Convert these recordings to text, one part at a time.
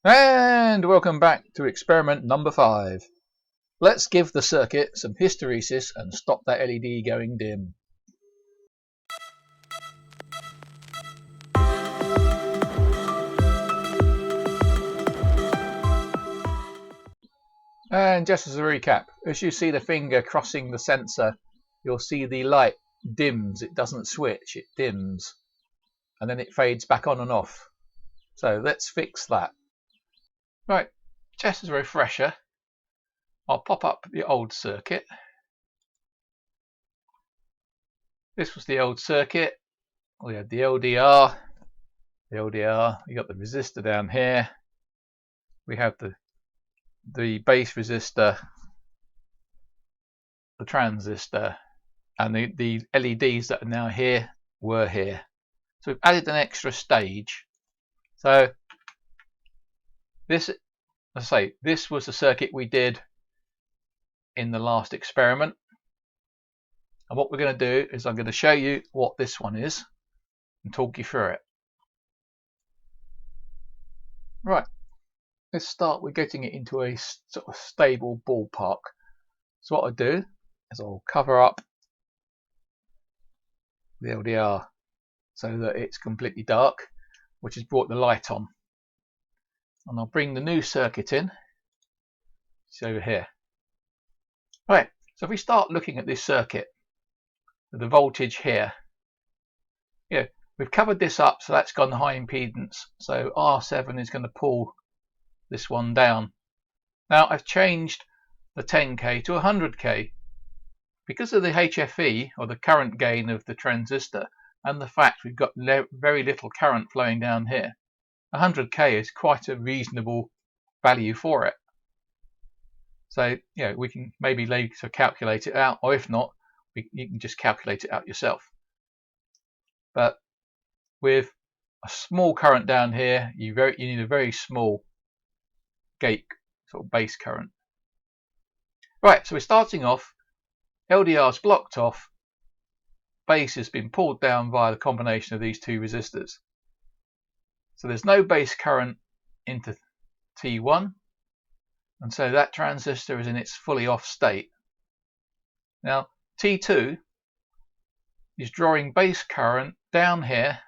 And welcome back to experiment number 5. Let's give the circuit some hysteresis and stop that LED going dim. And just as a recap, as you see the finger crossing the sensor, you'll see the light dims. It doesn't switch, it dims. And then it fades back on and off. So let's fix that. Right, just as a refresher, I'll pop up the old circuit. This was the old circuit. We had the LDR, you got the resistor down here. We have the base resistor, the transistor, and the LEDs that are now here were here. So we've added an extra stage. So this, as I say, this was the circuit we did in the last experiment. And what we're going to do is I'm going to show you what this one is and talk you through it. Right, let's start with getting it into a sort of stable ballpark. So what I'll do is I'll cover up the LDR so that it's completely dark, which has brought the light on. And I'll bring the new circuit in. It's over here. Right, so if we start looking at this circuit, with the voltage here, we've covered this up, so that's gone high impedance. So R7 is going to pull this one down. Now I've changed the 10k to 100k because of the HFE, or the current gain of the transistor, and the fact we've got very little current flowing down here. 100k is quite a reasonable value for it. So we can maybe later calculate it out, or if not, you can just calculate it out yourself. But with a small current down here, you need a very small gate, sort of base current. Right, so we're starting off. LDR's blocked off. Base has been pulled down via the combination of these two resistors. So there's no base current into T1, and so that transistor is in its fully off state. Now T2 is drawing base current down here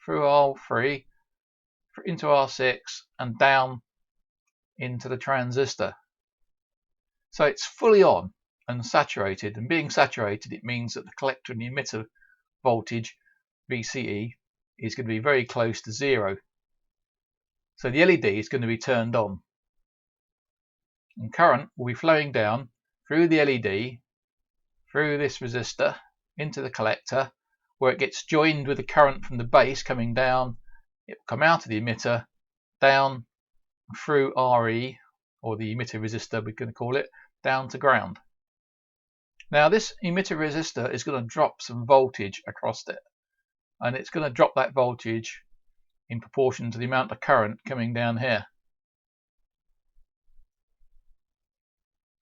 through R3 into R6 and down into the transistor. So it's fully on and saturated, and being saturated, it means that the collector and the emitter voltage, VCE, is going to be very close to zero. So the LED is going to be turned on, and current will be flowing down through the LED, through this resistor, into the collector, where it gets joined with the current from the base coming down. It will come out of the emitter, down through RE, or the emitter resistor we're going to call it, down to ground. Now this emitter resistor is going to drop some voltage across it, and it's going to drop that voltage in proportion to the amount of current coming down here.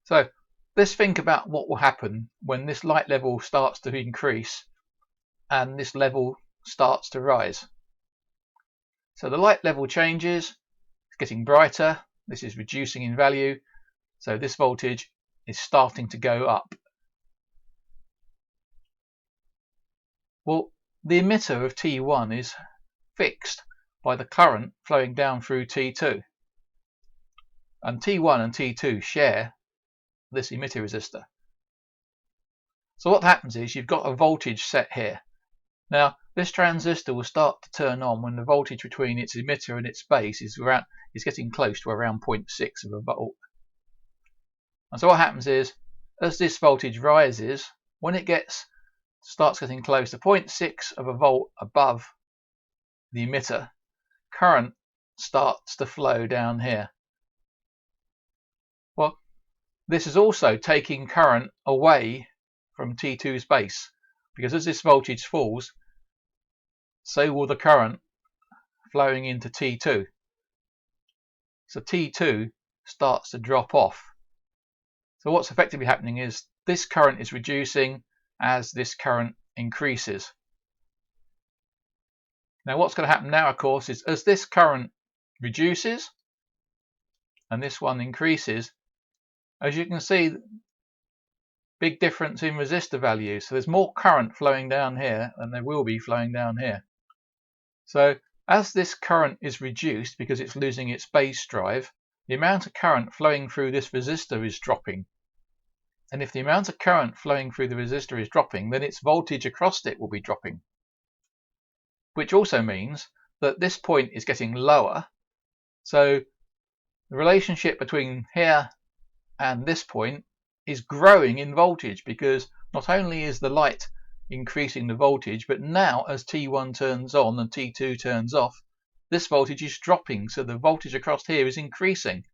So let's think about what will happen when this light level starts to increase and this level starts to rise. So the light level changes, it's getting brighter, this is reducing in value, so this voltage is starting to go up. Well, the emitter of T1 is fixed by the current flowing down through T2, and T1 and T2 share this emitter resistor. So what happens is you've got a voltage set here. Now this transistor will start to turn on when the voltage between its emitter and its base is getting close to around 0.6 of a volt. And so what happens is, as this voltage rises, when it starts getting close to 0.6 of a volt above the emitter, current starts to flow down here. Well, this is also taking current away from T2's base, because as this voltage falls, so will the current flowing into T2. So T2 starts to drop off. So what's effectively happening is this current is reducing as this current increases. Now what's going to happen now, of course, is as this current reduces, and this one increases, as you can see, big difference in resistor values. So there's more current flowing down here than there will be flowing down here. So as this current is reduced because it's losing its base drive, the amount of current flowing through this resistor is dropping. And if the amount of current flowing through the resistor is dropping, then its voltage across it will be dropping. Which also means that this point is getting lower. So the relationship between here and this point is growing in voltage, because not only is the light increasing the voltage, but now as T1 turns on and T2 turns off, this voltage is dropping, so the voltage across here is increasing.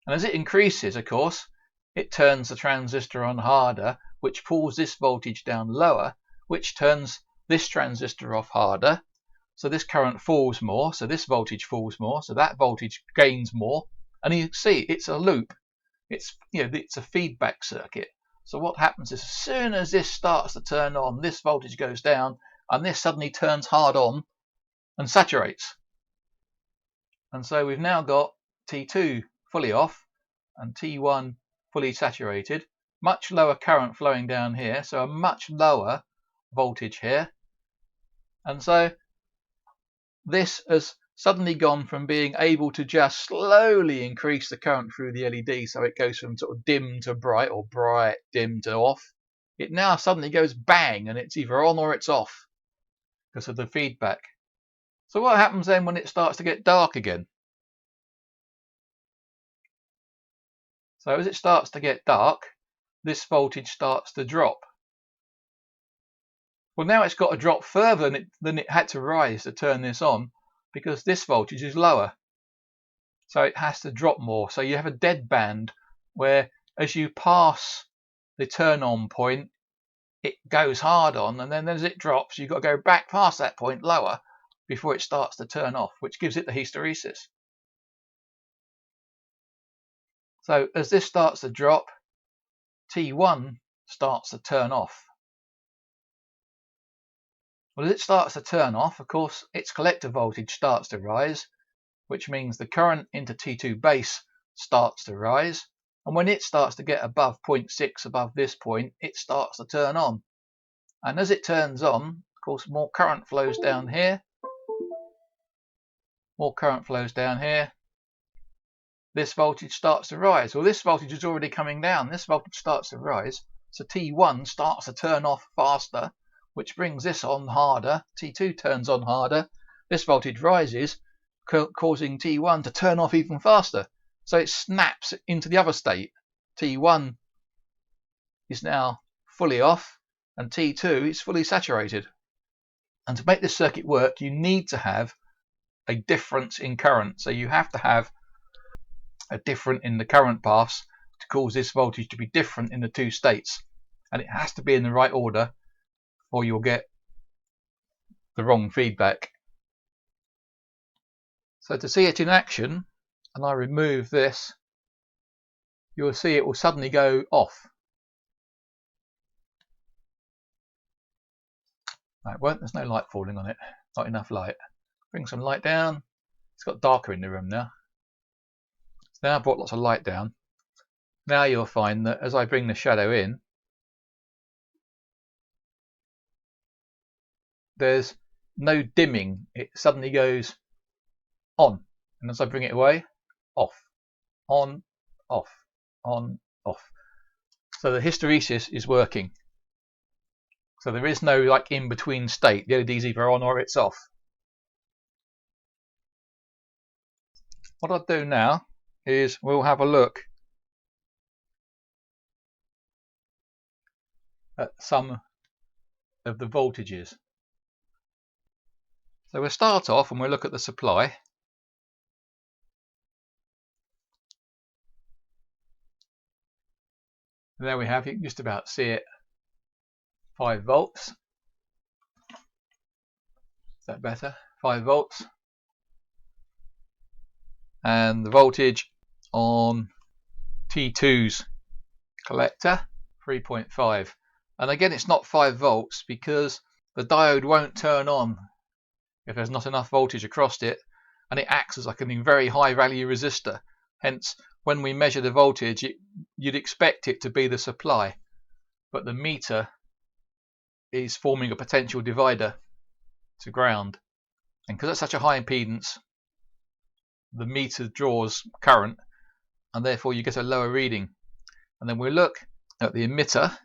And as it increases, of course, it turns the transistor on harder, which pulls this voltage down lower, which turns this transistor off harder. So this current falls more, so this voltage falls more, so that voltage gains more. And you see, it's a loop. It's a feedback circuit. So what happens is, as soon as this starts to turn on, this voltage goes down, and this suddenly turns hard on and saturates. And so we've now got T2 fully off and T1 fully saturated, much lower current flowing down here, so a much lower voltage here. And so this has suddenly gone from being able to just slowly increase the current through the LED, so it goes from sort of dim to bright, or bright dim to off. It now suddenly goes bang, and it's either on or it's off because of the feedback. So what happens then when it starts to get dark again? So as it starts to get dark, this voltage starts to drop. Well, now it's got to drop further than it had to rise to turn this on, because this voltage is lower. So it has to drop more. So you have a dead band where, as you pass the turn on point, it goes hard on, and then as it drops, you've got to go back past that point lower before it starts to turn off, which gives it the hysteresis. So as this starts to drop, T1 starts to turn off. Well, as it starts to turn off, of course, its collector voltage starts to rise, which means the current into T2 base starts to rise. And when it starts to get above 0.6, above this point, it starts to turn on. And as it turns on, of course, more current flows down here. More current flows down here. This voltage starts to rise. Well, this voltage is already coming down. This voltage starts to rise. So T1 starts to turn off faster, which brings this on harder. T2 turns on harder. This voltage rises, causing T1 to turn off even faster. So it snaps into the other state. T1 is now fully off, and T2 is fully saturated. And to make this circuit work, you need to have a difference in current. So you have to have a difference in the current paths to cause this voltage to be different in the two states. And it has to be in the right order, or you'll get the wrong feedback. So to see it in action, and I remove this, you'll see it will suddenly go off. No, it won't. There's no light falling on it. Not enough light. Bring some light down. It's got darker in the room now. So now I've brought lots of light down. Now you'll find that as I bring the shadow in, there's no dimming. It suddenly goes on, and as I bring it away, off, on, off, on, off. So the hysteresis is working. So there is no like in between state. The LED is either on or it's off. What I'll do now is we'll have a look at some of the voltages. So we'll start off and we'll look at the supply. And there we have, you can just about see it, 5 volts. Is that better? 5 volts. And the voltage on T2's collector, 3.5. And again, it's not 5 volts because the diode won't turn on if there's not enough voltage across it, and it acts as like a very high value resistor. Hence, when we measure the voltage, you'd expect it to be the supply, but the meter is forming a potential divider to ground, and because it's such a high impedance, the meter draws current, and therefore you get a lower reading. And then we look at the emitter,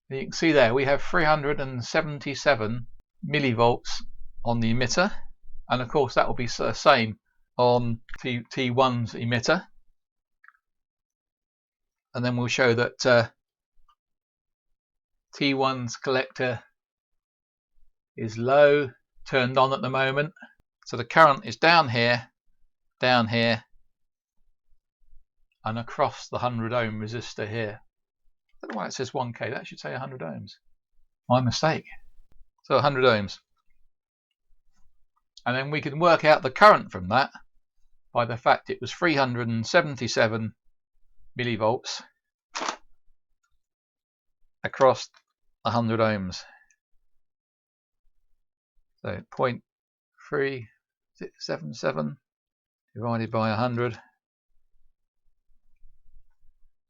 and you can see there we have 377 millivolts on the emitter, and of course that will be the same on T1's emitter. And then we'll show that T1's collector is low, turned on at the moment, so the current is down here, and across the 100 ohm resistor here. I don't know why it says 1k, that should say 100 ohms. My mistake. So 100 ohms. And then we can work out the current from that by the fact it was 377 millivolts across 100 ohms. So 0.377 divided by 100.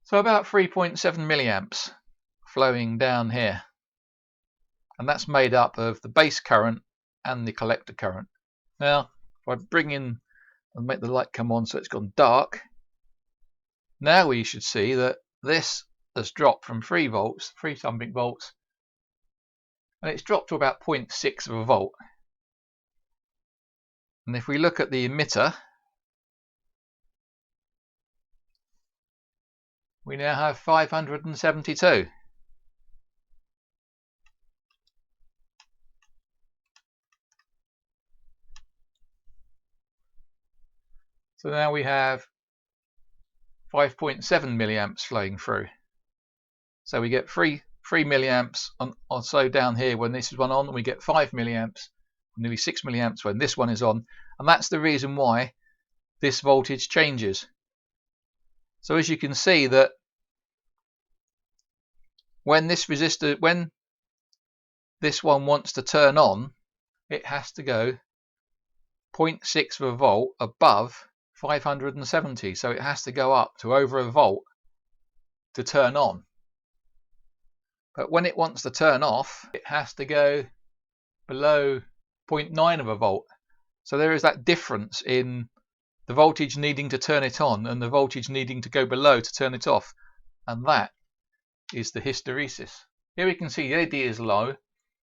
So about 3.7 milliamps flowing down here. And that's made up of the base current and the collector current. Now, if I bring in and make the light come on so it's gone dark, now we should see that this has dropped from 3 volts, 3 something volts, and it's dropped to about 0.6 of a volt. And if we look at the emitter, we now have 572. So now we have 5.7 milliamps flowing through. So we get 3 milliamps or so down here when this is one on, and we get 5 milliamps, nearly 6 milliamps when this one is on, and that's the reason why this voltage changes. So as you can see that when this resistor, when this one wants to turn on, it has to go 0.6 of a volt above 570, so it has to go up to over a volt to turn on. But when it wants to turn off, it has to go below 0.9 of a volt. So there is that difference in the voltage needing to turn it on and the voltage needing to go below to turn it off, and that is the hysteresis. Here we can see the LED is low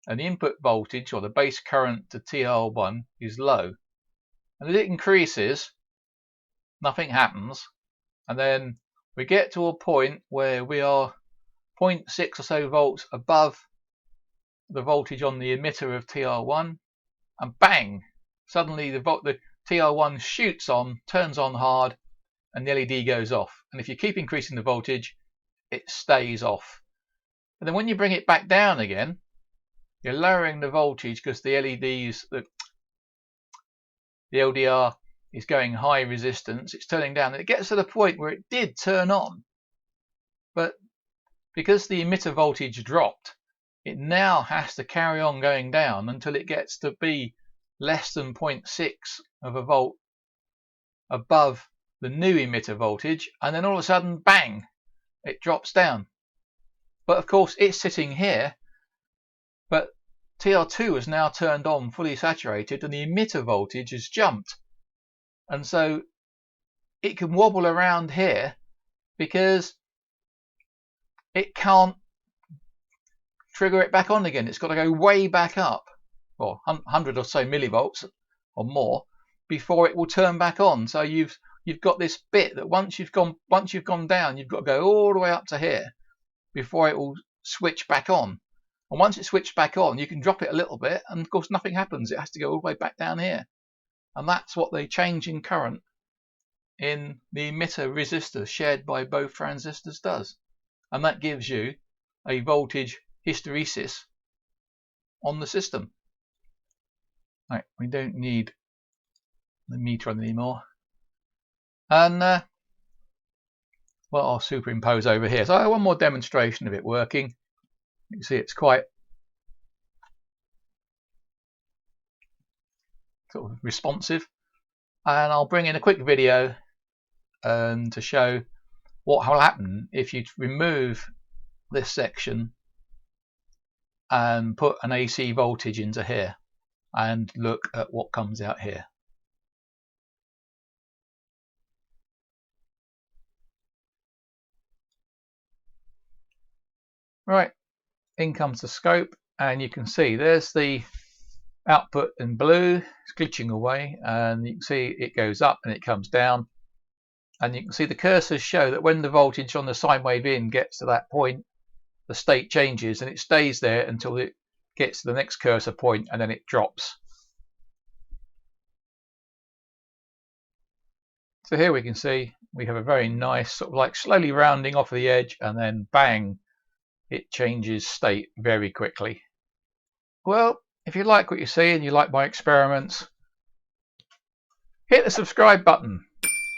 and the input voltage, or the base current to TR1, is low, and as it increases nothing happens, and then we get to a point where we are 0.6 or so volts above the voltage on the emitter of TR1, and bang, suddenly the TR1 shoots on, turns on hard, and the LED goes off. And if you keep increasing the voltage, it stays off. And then when you bring it back down again, you're lowering the voltage because the LEDs, the LDR is going high resistance, it's turning down, and it gets to the point where it did turn on, but because the emitter voltage dropped, it now has to carry on going down until it gets to be less than 0.6 of a volt above the new emitter voltage, and then all of a sudden, bang, it drops down. But of course it's sitting here, but TR2 is now turned on, fully saturated, and the emitter voltage has jumped, and so it can wobble around here because it can't trigger it back on again. It's got to go way back up, or 100 or so millivolts or more, before it will turn back on. So you've got this bit that once you've gone down, you've got to go all the way up to here before it will switch back on. And once it's switched back on, you can drop it a little bit, and of course nothing happens. It has to go all the way back down here. And that's what the change in current in the emitter resistor shared by both transistors does. And that gives you a voltage hysteresis on the system. Right, we don't need the meter on anymore. And well, I'll superimpose over here. So I have one more demonstration of it working. You can see it's quite sort of responsive. And I'll bring in a quick video and to show what will happen if you remove this section and put an AC voltage into here and look at what comes out here. Right, in comes the scope, and you can see there's the output in blue. It's glitching away, and you can see it goes up and it comes down, and you can see the cursors show that when the voltage on the sine wave in gets to that point, the state changes and it stays there until it gets to the next cursor point, and then it drops. So here we can see we have a very nice sort of like slowly rounding off the edge, and then bang, it changes state very quickly. Well, if you like what you see and you like my experiments, hit the subscribe button,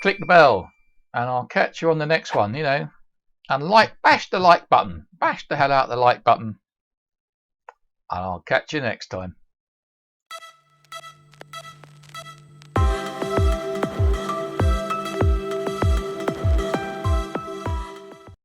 click the bell, and I'll catch you on the next one, you know. And bash the like button, bash the hell out of the like button, and I'll catch you next time.